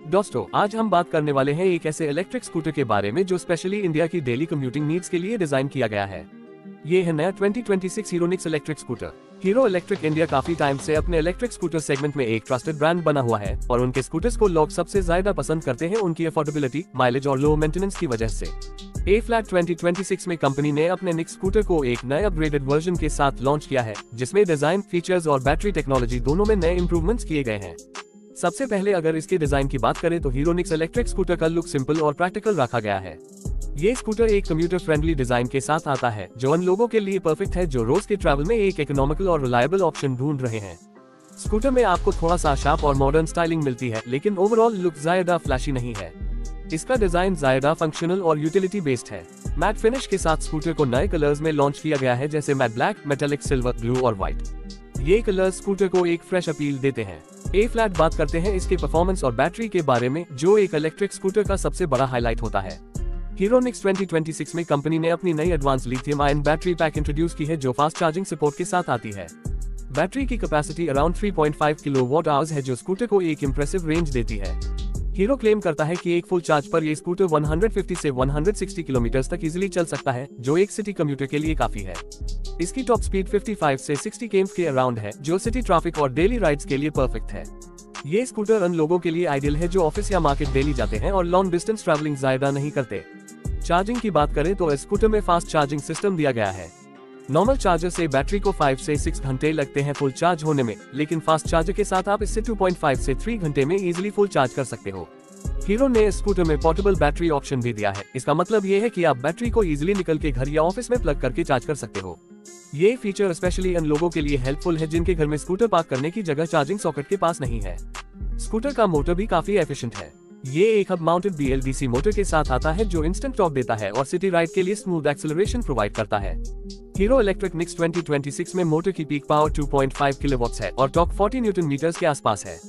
दोस्तों, आज हम बात करने वाले हैं एक ऐसे इलेक्ट्रिक स्कूटर के बारे में जो स्पेशली इंडिया की डेली कम्यूटिंग नीड्स के लिए डिजाइन किया गया है। ये है नया 2026 Hero Nyx electric scooter. Hero electric India काफी टाइम से अपने इलेक्ट्रिक स्कूटर सेगमेंट में एक ट्रस्टेड ब्रांड बना हुआ है और उनके स्कूटर्स को लोग सबसे ज्यादा पसंद करते हैं उनकी अफोर्डेबिलिटी, माइलेज और लो मेंटेनेंस की वजह से। A-Flat 2026 में कंपनी ने अपने निक्स स्कूटर को एक नए अपग्रेडेड वर्जन के साथ लॉन्च किया है, जिसमें डिजाइन, फीचर्स और बैटरी टेक्नोलॉजी दोनों में नए इंप्रूवमेंट्स किए गए हैं। सबसे पहले अगर इसके डिजाइन की बात करें तो हीरो निक्स इलेक्ट्रिक स्कूटर का लुक सिंपल और प्रैक्टिकल रखा गया है। ये स्कूटर एक कम्यूटर फ्रेंडली डिजाइन के साथ आता है जो उन लोगों के लिए परफेक्ट है जो रोज के ट्रैवल में एक इकोनॉमिकल और रिलायबल ऑप्शन ढूंढ रहे हैं। स्कूटर में आपको थोड़ा सा शार्प और मॉडर्न स्टाइलिंग मिलती है, लेकिन ओवरऑल लुक ज्यादा फ्लैशी नहीं है। इसका डिजाइन ज्यादा फंक्शनल और यूटिलिटी बेस्ड है। मैट फिनिश के साथ स्कूटर को नए कलर्स में लॉन्च किया गया है, जैसे matte black, metallic silver, blue और व्हाइट। ये कलर्स स्कूटर को एक फ्रेश अपील देते हैं। A-Flat बात करते हैं इसके परफॉर्मेंस और बैटरी के बारे में, जो एक इलेक्ट्रिक स्कूटर का सबसे बड़ा हाईलाइट होता है। हीरो निक्स 2026 में कंपनी ने अपनी नई advance lithium ion battery pack introduce की है जो फास्ट चार्जिंग सपोर्ट के साथ आती है। बैटरी की कैपेसिटी अराउंड 3.5 किलोवाट आवर्स है जो स्कूटर को एक इंप्रेसिव रेंज देती है। हीरो क्लेम करता है कि एक फुल चार्ज पर ये स्कूटर 150 से 160 किलोमीटर तक इजीली चल सकता है, जो एक सिटी कम्यूटर के लिए काफी है। इसकी टॉप स्पीड 55 से 60 km के अराउंड है, जो सिटी ट्रैफिक और डेली राइड्स के लिए परफेक्ट है। ये स्कूटर उन लोगों के लिए आइडियल है जो ऑफिस या मार्केट डेली जाते हैं और लॉन्ग डिस्टेंस ट्रैवलिंग ज्यादा नहीं करते। चार्जिंग की बात करें तो इस स्कूटर में फास्ट चार्जिंग सिस्टम दिया गया है। नॉर्मल चार्जर से बैटरी को 5 से 6 घंटे लगते हैं फुल चार्ज होने में, लेकिन फास्ट चार्जर के साथ आप इससे 2.5 से 3 घंटे में इजीली फुल चार्ज कर सकते हो। हीरो ने इस स्कूटर में पोर्टेबल बैटरी ऑप्शन भी दिया है। इसका मतलब ये है कि आप बैटरी को इजीली निकल के घर या ऑफिस में प्लग करके चार्ज कर सकते हो। ये फीचर स्पेशली उन लोगों के लिए हेल्पफुल है जिनके घर में स्कूटर पार्क करने की जगह चार्जिंग सॉकेट के पास नहीं है। स्कूटर का मोटर भी काफी एफिशिएंट है। ये एक हब माउंटेड BLDC मोटर के साथ आता है जो इंस्टेंट टॉर्क देता है और सिटी राइड के लिए स्मूथ एक्सेलरेशन प्रोवाइड करता है। हीरो इलेक्ट्रिक निक्स 2026 में मोटर की पीक पावर 2.5 किलोवाट्स है और टॉर्क 40 न्यूटन मीटर्स के आसपास है।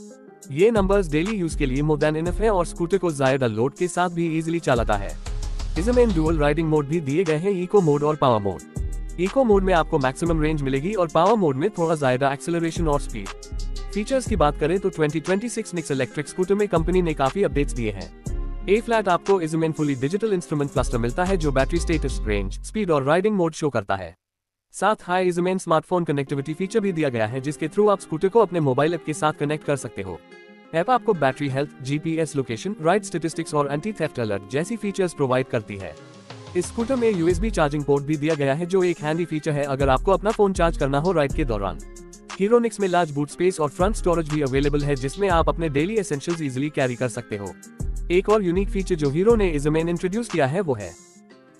ये नंबर्स डेली यूज के लिए मोर देन इनफ है और स्कूटर को ज्यादा लोड के साथ भी इजीली चलाता है। इसमें डुअल राइडिंग मोड भी दिए गए हैं, इको मोड और पावर मोड। इको मोड में आपको मैक्सिमम रेंज मिलेगी और पावर मोड में थोड़ा ज्यादा एक्सेलरेशन और स्पीड। फीचर्स की बात करें तो 2026 निक्स इलेक्ट्रिक स्कूटर में कंपनी ने काफी अपडेट्स दिए हैं। A-Flat आपको इसमें फुली डिजिटल इंस्ट्रूमेंट क्लस्टर मिलता है जो बैटरी स्टेटस, रेंज, स्पीड और राइडिंग मोड शो करता है। साथ हाई इसमें स्मार्टफोन कनेक्टिविटी फीचर भी दिया गया है, जिसके थ्रू आप स्कूटर को अपने मोबाइल ऐप के साथ कनेक्ट कर सकते हो। ऐप आपको battery health, GPS location, ride statistics और एंटी थेफ्ट अलर्ट जैसी फीचर्स प्रोवाइड करती है। इस स्कूटर में USB चार्जिंग पोर्ट भी दिया गया है जो एक हैंडी फीचर है अगर आपको अपना फोन चार्ज करना हो राइड के दौरान। हीरो निक्स में लार्ज बूट स्पेस और फ्रंट स्टोरेज भी अवेलेबल है जिसमें आप अपने डेली एसेंशियल्स इजीली कैरी कर सकते हो। एक और यूनिक फीचर जो हीरो ने इसमें इंट्रोड्यूस किया है वो है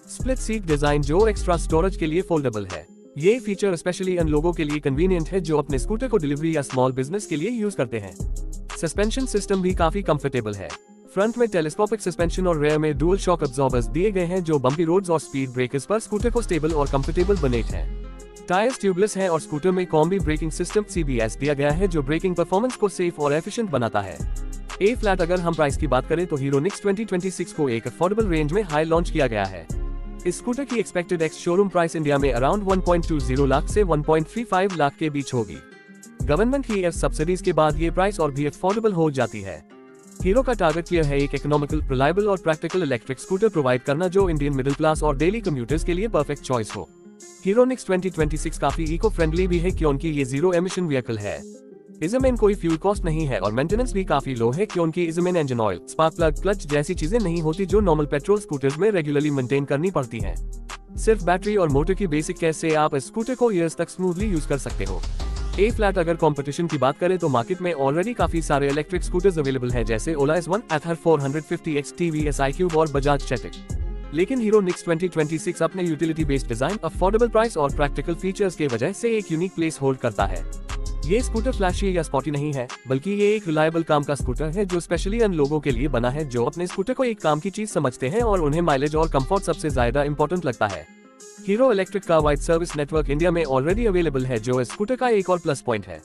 स्प्लिट सीट डिजाइन जो एक्स्ट्रा स्टोरेज के लिए फोल्डेबल है। ये फीचर स्पेशली उन लोगों के लिए कन्वीनियंट है जो अपने स्कूटर को डिलीवरी या स्मॉल बिजनेस के लिए यूज करते हैं। सस्पेंशन सिस्टम भी काफी कंफर्टेबल है। फ्रंट में टेलीस्कोपिक सस्पेंशन और रेयर में डुअल शॉक अब्जॉर्बर्स दिए गए हैं जो बम्पी रोड्स और स्पीड ब्रेकर्स पर स्कूटर को स्टेबल और कंफर्टेबल बनाते हैं। टायर्स ट्यूबलेस है और स्कूटर में कॉम्बी ब्रेकिंग सिस्टम CBS दिया गया है जो ब्रेकिंग परफॉर्मेंस को सेफ और एफिशिएंट बनाता है। A-Flat अगर हम प्राइस की बात करें तो हीरो निक्स 2026 को एक अफोर्डेबल रेंज में हाई लॉन्च किया गया है। इस स्कूटर की expected ex showroom price India में अराउंड 1.20 लाख से 1.35 लाख के बीच होगी। गवर्नमेंट की सब्सिडीज के बाद ये प्राइस और भी अफोर्डेबल हो जाती है। हीरो का टारगेट क्लियर है, एक इकोनॉमिकल, रिलायबल और प्रैक्टिकल इलेक्ट्रिक स्कूटर प्रोवाइड करना जो इंडियन मिडिल क्लास और डेली कम्यूटर्स के लिए परफेक्ट चॉइस हो। हीरो निक्स 2026 काफी इको फ्रेंडली भी है क्योंकि ये जीरो एमिशन व्हीकल है। इसमें कोई फ्यूल कॉस्ट नहीं है और मेंटेनेंस भी काफी लो है क्योंकि इसमें engine oil, spark plug, clutch जैसी चीजें नहीं होती जो नॉर्मल पेट्रोल स्कूटर्स में रेगुलरली मेंटेन करनी पड़ती हैं। सिर्फ बैटरी और मोटर की बेसिक केयर से आप इस स्कूटर को ईयर्स तक स्मूथली यूज कर सकते हो। A-Flat अगर कंपटीशन की बात करें तो मार्केट में ऑलरेडी काफी सारे इलेक्ट्रिक स्कूटर्स अवेलेबल हैं जैसे ओला S1, Ather 450X, TVS iQube और बजाज चेटिक। लेकिन हीरो निक्स 2026 अपने utility based design, affordable price और प्रैक्टिकल फीचर्स के वजह से एक यूनिक प्लेस होल्ड करता है। ये स्कूटर फ्लैशी या स्पॉटी नहीं है, बल्कि ये एक रिलायबल काम का स्कूटर है जो स्पेशली उन लोगों के लिए बना है जो अपने स्कूटर को एक काम की चीज समझते हैं और उन्हें माइलेज और कंफर्ट सबसे ज्यादा इंपॉर्टेंट लगता है। हीरो इलेक्ट्रिक का वाइड सर्विस नेटवर्क इंडिया में ऑलरेडी अवेलेबल है जो इस स्कूटर का एक और प्लस पॉइंट है।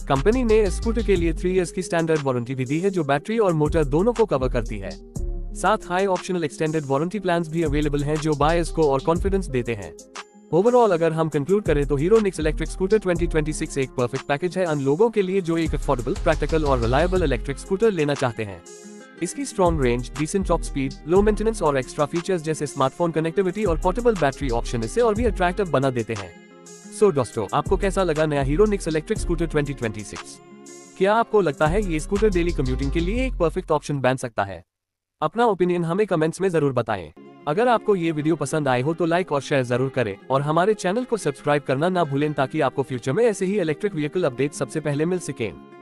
कंपनी ने इस स्कूटर के लिए 3 इयर्स की स्टैंडर्ड वारंटी भी दी है जो बैटरी और मोटर दोनों को कवर करती है। साथ high optional extended warranty plans भी अवेलेबल हैं जो बायर्स को और कॉन्फिडेंस देते हैं। ओवरऑल अगर हम कंक्लूड करें तो हीरो निक्स इलेक्ट्रिक स्कूटर 2026 एक परफेक्ट पैकेज है उन लोगों के लिए जो एक अफोर्डेबल, प्रैक्टिकल और रिलायबल इलेक्ट्रिक स्कूटर लेना चाहते हैं। इसकी strong range, decent top speed, low maintenance और एक्स्ट्रा फीचर्स जैसे स्मार्टफोन कनेक्टिविटी और पोर्टेबल बैटरी ऑप्शन इसे और भी अट्रैक्टिव बना देते हैं। सो दोस्तों, आपको कैसा लगा नया हीरो निक्स इलेक्ट्रिक स्कूटर 2026? क्या आपको लगता है ये स्कूटर डेली कम्यूटिंग के लिए एक परफेक्ट ऑप्शन बन सकता है? अपना ओपिनियन हमें कमेंट्स में जरूर बताएं। अगर आपको ये वीडियो पसंद आए हो तो लाइक और शेयर जरूर करें और हमारे चैनल को सब्सक्राइब करना ना भूलें ताकि आपको फ्यूचर में ऐसे ही इलेक्ट्रिक व्हीकल अपडेट सबसे पहले मिल सकें।